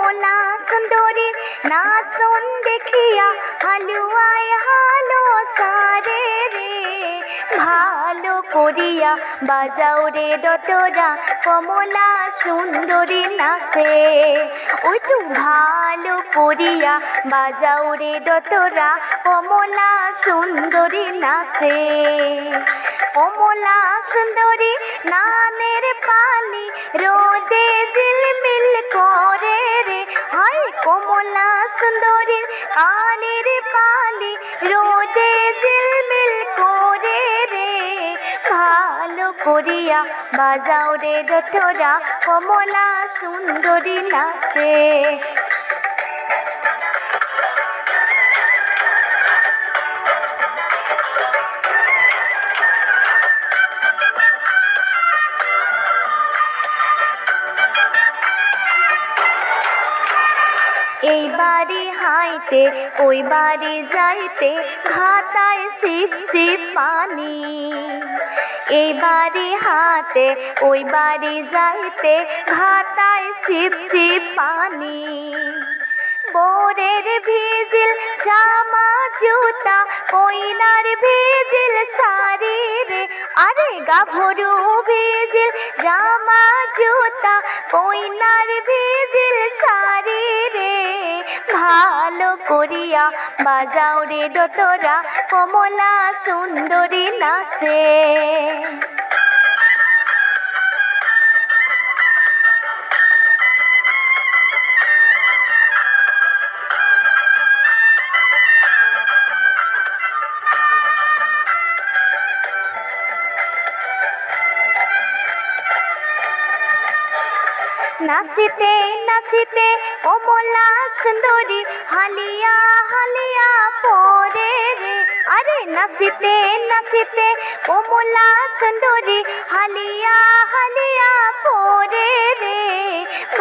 কমলা সুন্দরী নাচন দেখিয়া হালুয়ায় হালো সারে রে। ভালো করিয়া বাজাও রে দতরা কমলা সুন্দরী নাচে। ওইটু ভালো করিয়া বাজাও রে দতরা কমলা সুন্দরী নাচে। কমলা সুন্দরী নানের পালি রোদে ঝিলমিল করে রে। হায় কমলা সুন্দরীর কানের পালি রোদে ঝিলমিল করে রে। ভালো করিয়া বাজাও রে দতরা কমলা সুন্দরী নাচে। এই বাড়ি হাইতে ওই বাড়ি যাইতে ঘাটায় শিপ শিপ পানি। এই বাড়ি হাতে ওই বাড়ি যাইতে ঘাটায় শিপ শিপ পানি। বোরের ভিজিল জামা জুতা কইনার ভিজিল শাড়ি রে। আরে গাভরু ভিজিল জামা জুতা কইনার ভিজিল শাড়ি রে। ভালো করিয়া বাজাও রে দতরা কমলা সুন্দরী নাচে। নাচিতে নাচিতে কমলা সুন্দরী হালিয়া হালিয়া পরে রে। আরে নাচিতে নাচিতে কমলা সুন্দরী হালিয়া হালিয়া পরে রে।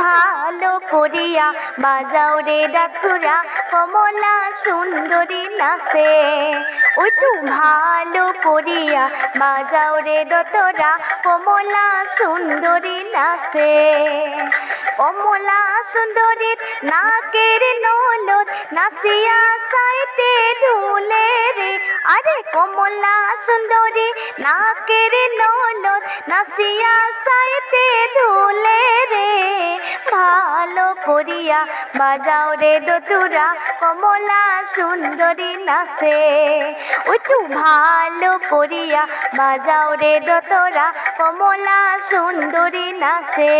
ভালো করিয়া বাজাও রে ডাকুরা কমলা সুন্দরী নাচে। ওইটু ভালো করিয়া বাজাও রে দতরা কমলা সুন্দরী নাচে। কমলা সুন্দরীর নাকের ননদ নাচিয়া সাইতে ঢুলে রে। আরে কমলা সুন্দরী নাকের ননদ নাচিয়া সাইতে ঢুলে রে। ভালো করিয়া বাজাও রে দতুরা কমলা সুন্দরী নাচে। ওইটু ভালো করিয়া বাজাও রে দতরা কমলা সুন্দরী নাচে।